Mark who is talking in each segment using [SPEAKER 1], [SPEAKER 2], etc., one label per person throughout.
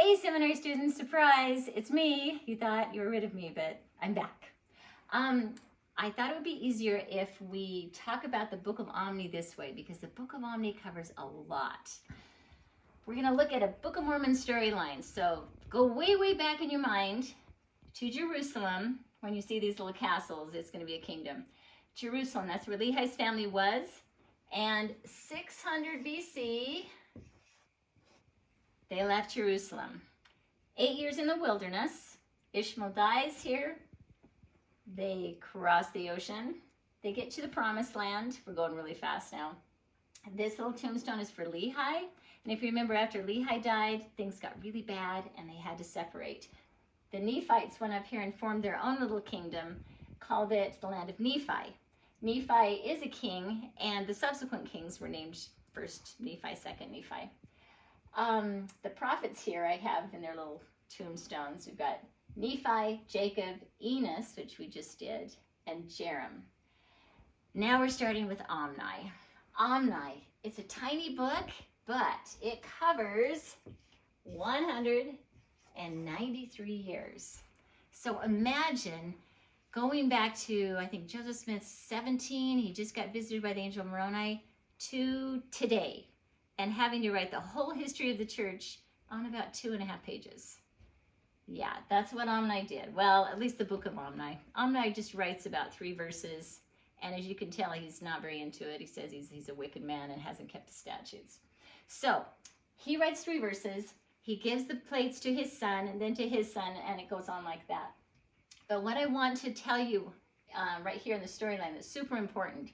[SPEAKER 1] Hey, seminary students, surprise, it's me. You thought you were rid of me, but I'm back. I thought it would be easier if we talk about the Book of Omni this way, because the Book of Omni covers a lot. We're going to look at a Book of Mormon storyline. So go way, way back in your mind to Jerusalem. When you see these little castles, it's going to be a kingdom. Jerusalem, that's where Lehi's family was. And 600 BC, they left Jerusalem. 8 years in the wilderness. Ishmael dies here. They cross the ocean. They get to the promised land. We're going really fast now. This little tombstone is for Lehi. And if you remember, after Lehi died, things got really bad and they had to separate. The Nephites went up here and formed their own little kingdom, called it the land of Nephi. Nephi is a king, and the subsequent kings were named first Nephi, second Nephi. The prophets here I have in their little tombstones. We've got Nephi, Jacob, Enos, which we just did, and Jerem. Now we're starting with Omni. Omni, it's a tiny book, but it covers 193 years. So imagine going back to, I think, Joseph Smith's 17, he just got visited by the angel Moroni, to today, and having to write the whole history of the church on about 2.5 pages. Yeah, that's what Omni did. Well, at least the Book of Omni. Omni just writes about 3 verses, and as you can tell, he's not very into it. He says he's a wicked man and hasn't kept the statutes. So he writes 3 verses, he gives the plates to his son, and then to his son, and it goes on like that. But what I want to tell you right here in the storyline that's super important,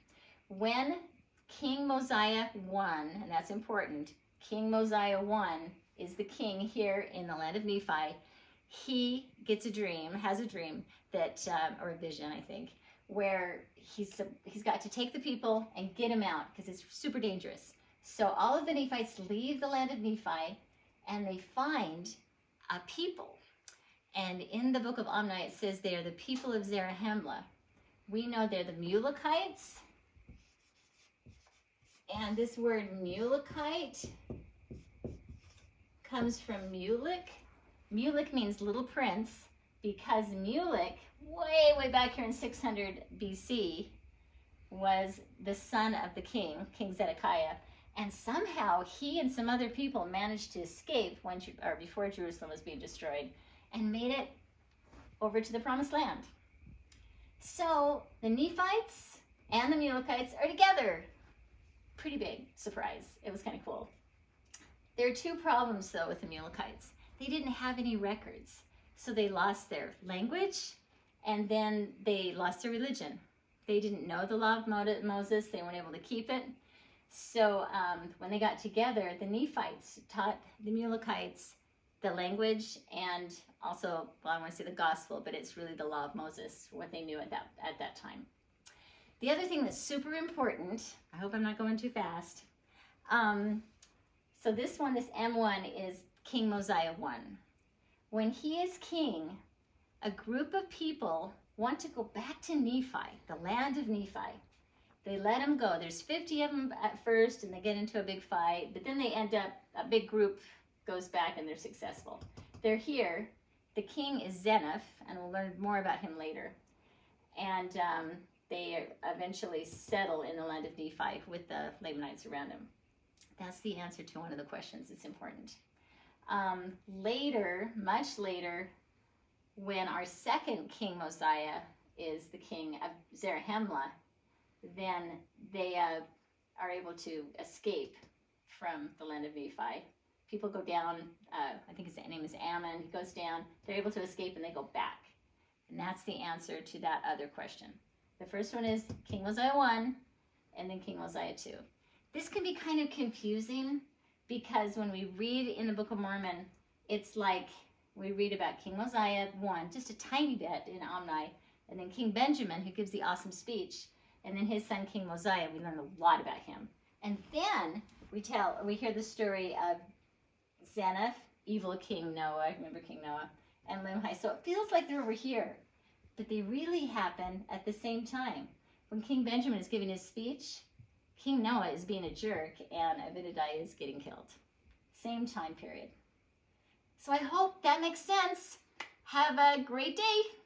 [SPEAKER 1] when King Mosiah won, and that's important, King Mosiah won, is the king here in the land of Nephi. He gets a dream, has a dream that, or a vision, I think, where he's got to take the people and get them out because it's super dangerous. So all of the Nephites leave the land of Nephi and they find a people. And in the Book of Omni, it says they are the people of Zarahemla. We know they're the Mulekites. And this word Mulekite comes from Mulek. Mulek means little prince, because Mulek, way, way back here in 600 BC, was the son of the king, King Zedekiah. And somehow he and some other people managed to escape before Jerusalem was being destroyed, and made it over to the promised land. So the Nephites and the Mulekites are together. Pretty big surprise. It was kind of cool. There are 2 problems though with the Mulekites. They didn't have any records. So they lost their language, and then they lost their religion. They didn't know the law of Moses. They weren't able to keep it. So when they got together, the Nephites taught the Mulekites the language and also, well, I want to say the gospel, but it's really the law of Moses, what they knew at that time. The other thing that's super important, I hope I'm not going too fast. So this M1 is King Mosiah 1. When he is king, a group of people want to go back to Nephi, the land of Nephi. They let him go. There's 50 of them at first, and they get into a big fight, but then they end up, a big group goes back and they're successful. They're here. The king is Zeniff, and we'll learn more about him later. And they eventually settle in the land of Nephi with the Lamanites around him. That's the answer to one of the questions. It's important. Later, much later, when our second King Mosiah is the king of Zarahemla, then they are able to escape from the land of Nephi. People go down, I think his name is Ammon, he goes down, they're able to escape and they go back. And that's the answer to that other question. The first one is King Mosiah 1, and then King Mosiah 2. This can be kind of confusing because when we read in the Book of Mormon, it's like we read about King Mosiah 1, just a tiny bit in Omni, and then King Benjamin, who gives the awesome speech, and then his son King Mosiah, we learn a lot about him. And then we hear the story of Zeniff, evil King Noah, remember King Noah, and Limhi. So it feels like they're over here, but they really happen at the same time. When King Benjamin is giving his speech, King Noah is being a jerk and Abinadi is getting killed. Same time period. So I hope that makes sense. Have a great day.